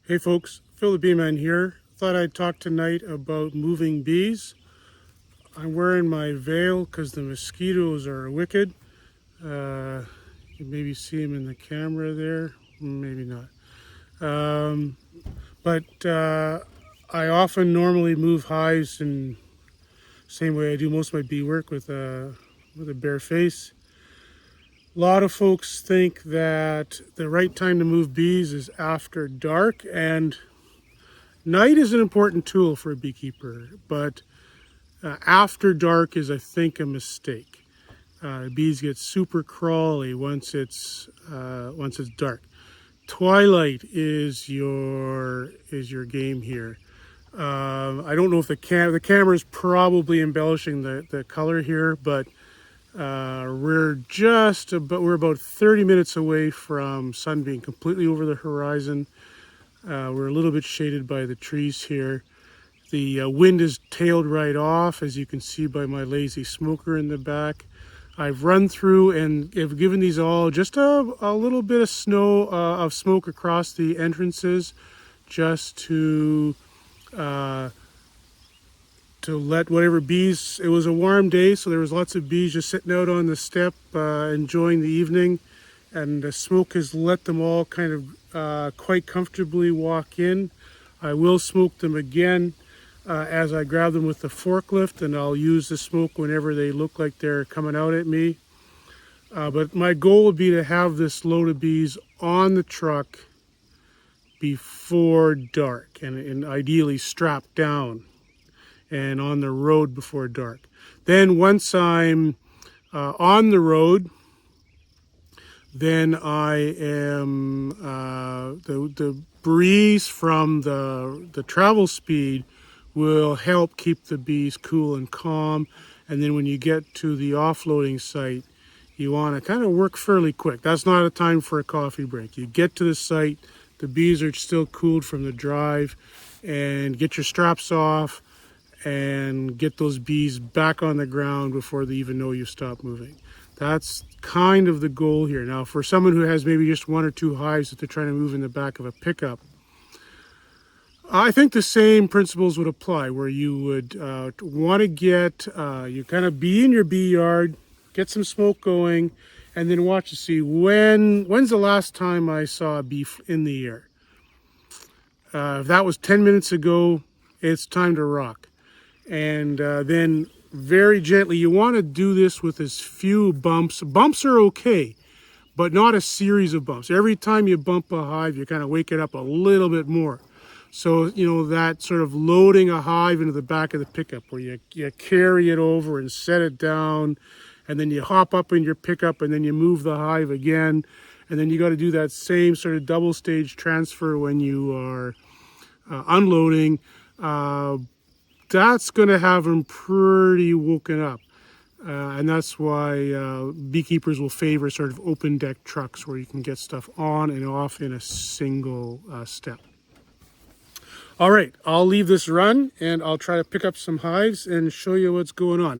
Hey folks, Phil the Bee Man here. Thought I'd talk tonight about moving bees. I'm wearing my veil because the mosquitoes are wicked. You can maybe see them in the camera there, maybe not. But I often normally move hives in the same way I do most of my bee work with a bare face. A lot of folks think that the right time to move bees is after dark, and night is an important tool for a beekeeper, but after dark is, I think, a mistake. Bees get super crawly once it's dark. Twilight is your game here. I don't know if the camera is probably embellishing the color here, but we're about 30 minutes away from sun being completely over the horizon. We're a little bit shaded by the trees here. The wind is tailed right off, as you can see by my lazy smoker in the back. I've run through and have given these all just a little bit of smoke across the entrances, just to let whatever bees. It was a warm day, so there was lots of bees just sitting out on the step enjoying the evening, and the smoke has let them all kind of quite comfortably walk in. I will smoke them again as I grab them with the forklift, and I'll use the smoke whenever they look like they're coming out at me. But my goal would be to have this load of bees on the truck before dark, and ideally strapped down and on the road before dark. Then once I'm on the road, then I am the breeze from the travel speed will help keep the bees cool and calm. And then when you get to the offloading site, you want to kind of work fairly quick. That's not a time for a coffee break. You get to the site, the bees are still cooled from the drive, and get your straps off and get those bees back on the ground before they even know you've stopped moving. That's kind of the goal here. Now, for someone who has maybe just one or two hives that they're trying to move in the back of a pickup, I think the same principles would apply, where you would want to get, you kind of be in your bee yard, get some smoke going, and then watch to see when's the last time I saw a bee in the air. If that was 10 minutes ago, it's time to rock. And then very gently, you want to do this with as few bumps. Bumps are okay, but not a series of bumps. Every time you bump a hive, you kind of wake it up a little bit more. So, you know, that sort of loading a hive into the back of the pickup, where you carry it over and set it down, and then you hop up in your pickup, and then you move the hive again, and then you got to do that same sort of double stage transfer when you are unloading. That's going to have them pretty woken up. And that's why beekeepers will favor sort of open deck trucks, where you can get stuff on and off in a single step. All right, I'll leave this run, and I'll try to pick up some hives and show you what's going on.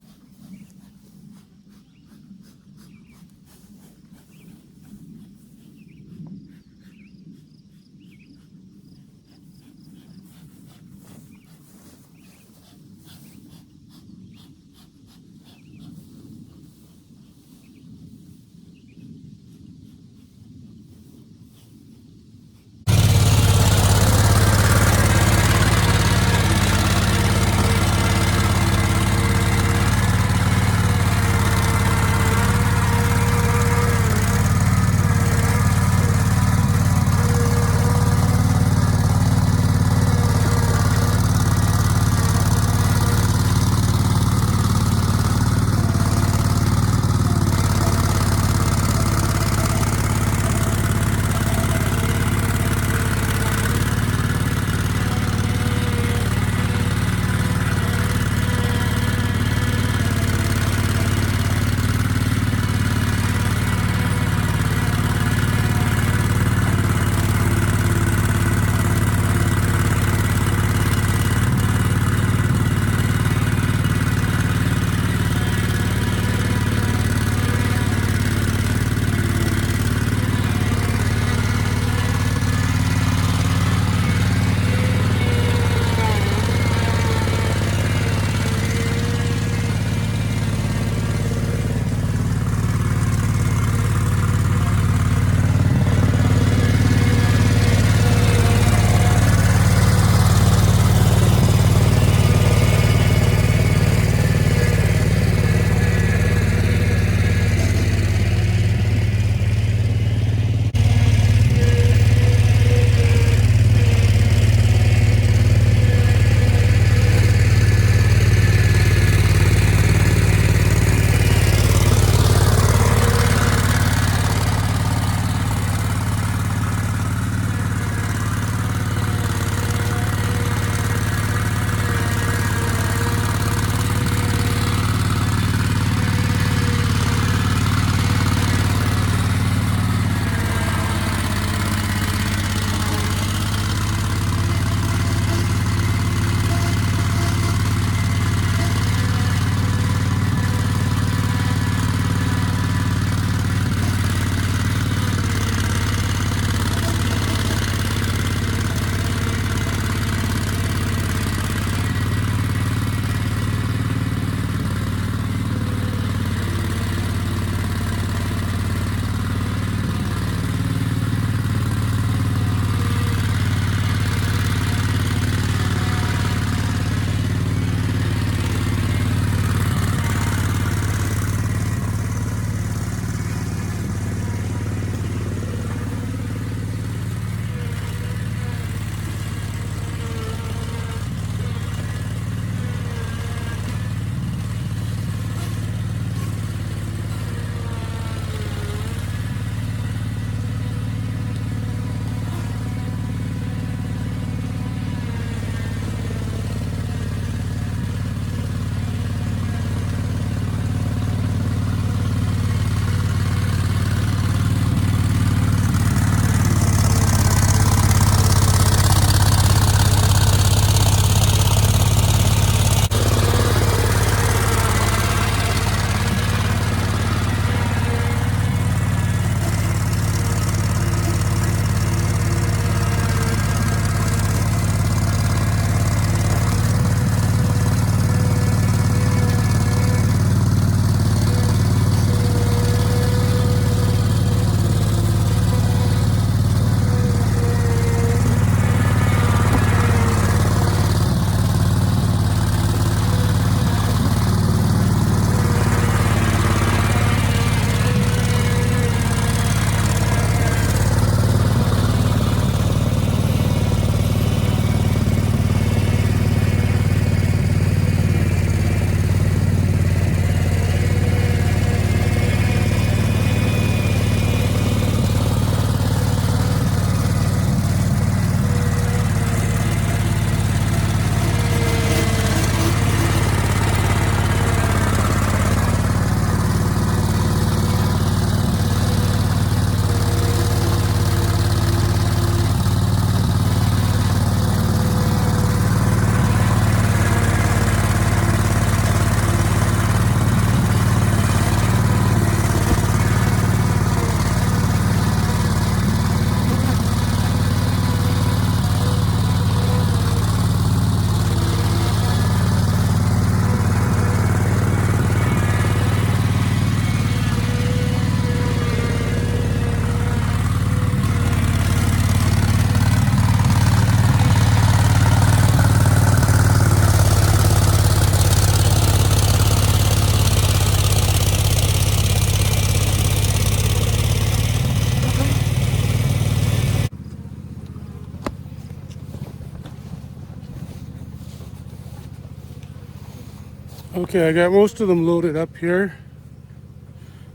Okay, I got most of them loaded up here.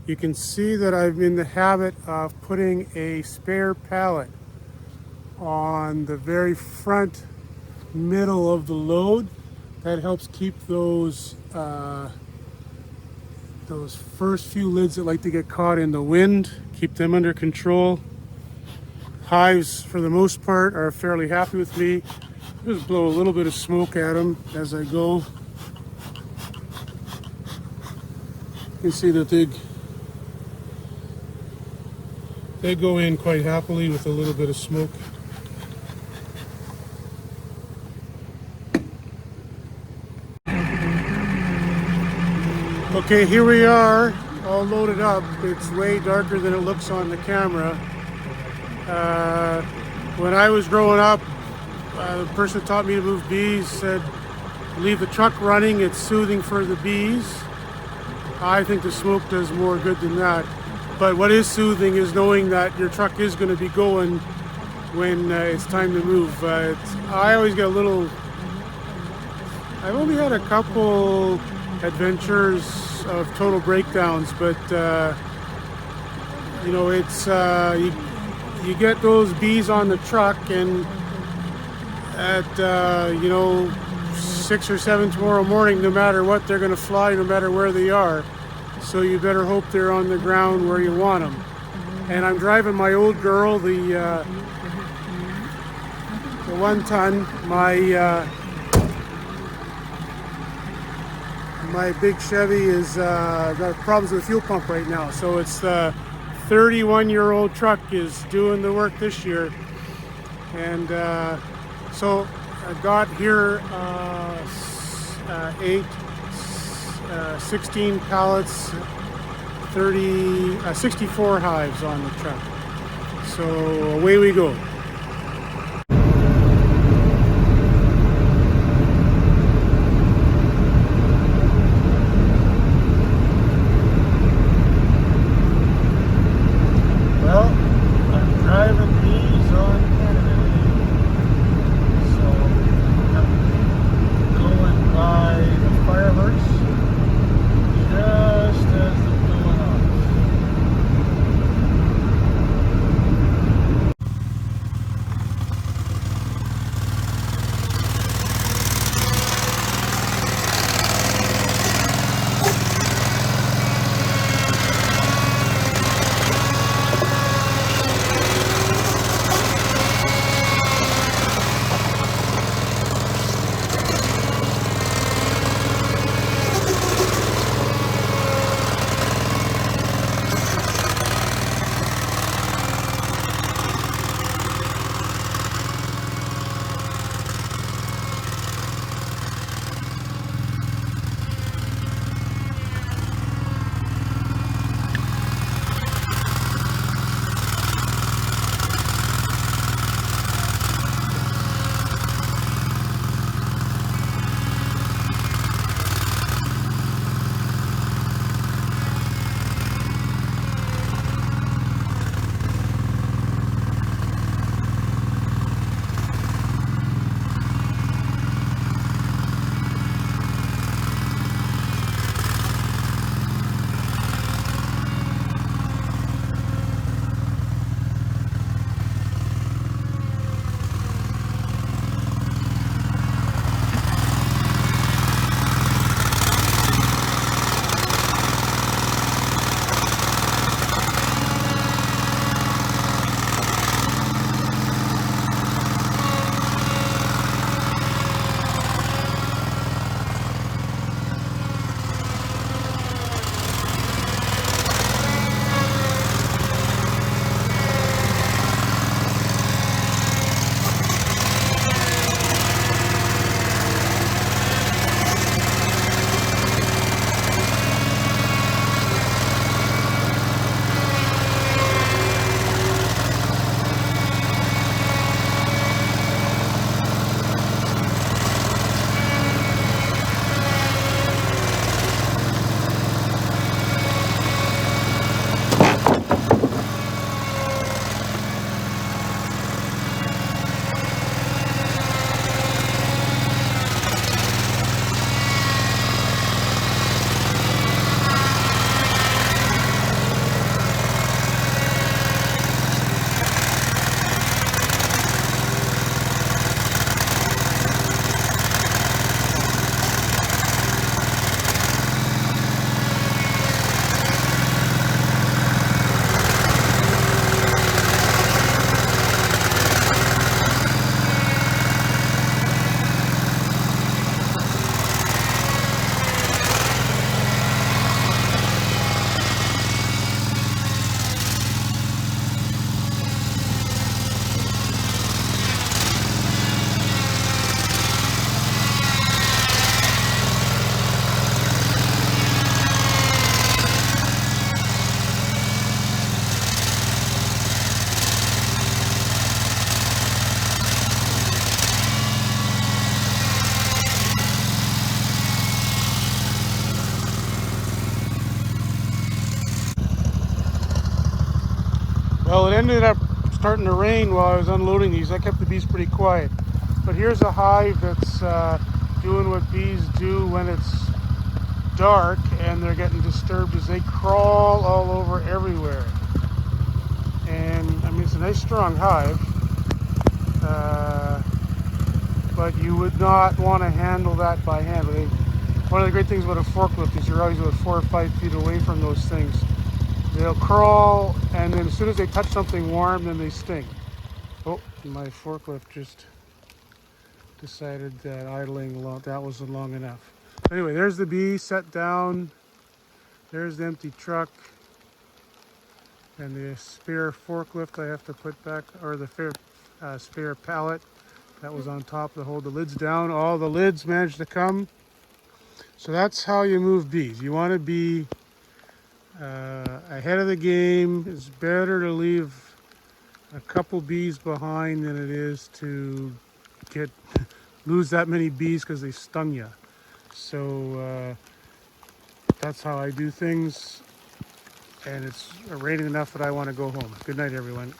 You can see that I'm in the habit of putting a spare pallet on the very front middle of the load. That helps keep those first few lids that like to get caught in the wind, keep them under control. Hives, for the most part, are fairly happy with me. Just blow a little bit of smoke at them as I go. You can see that they go in quite happily with a little bit of smoke. Okay, here we are, all loaded up. It's way darker than it looks on the camera. When I was growing up, the person that taught me to move bees said, leave the truck running, it's soothing for the bees. I think the smoke does more good than that. But what is soothing is knowing that your truck is going to be going when it's time to move. I always get a little... I've only had a couple adventures of total breakdowns, but you know, it's you get those bees on the truck, and at you know, 6 or 7 tomorrow morning, no matter what, they're going to fly no matter where they are. So you better hope they're on the ground where you want them. And I'm driving my old girl, the 1-ton. My big Chevy is got problems with the fuel pump right now, so it's the 31-year-old truck is doing the work this year. And so I got here 16 pallets, 64 hives on the truck. So away we go. it ended up starting to rain while I was unloading these. I kept the bees pretty quiet. But here's a hive that's doing what bees do when it's dark and they're getting disturbed, is they crawl all over everywhere. And I mean, it's a nice strong hive, but you would not want to handle that by hand. One of the great things about a forklift is you're always about 4 or 5 feet away from those things. They'll crawl, and then as soon as they touch something warm, then they sting. Oh, my forklift just decided that idling that wasn't long enough. Anyway, there's the bee set down. There's the empty truck. And the spare forklift I have to put back, or the spare pallet that was on top to hold the lids down. All the lids managed to come. So that's how you move bees. You want to be ahead of the game. It's better to leave a couple bees behind than it is to lose that many bees because they stung you. So that's how I do things. And it's raining enough that I want to go home. Good night, everyone.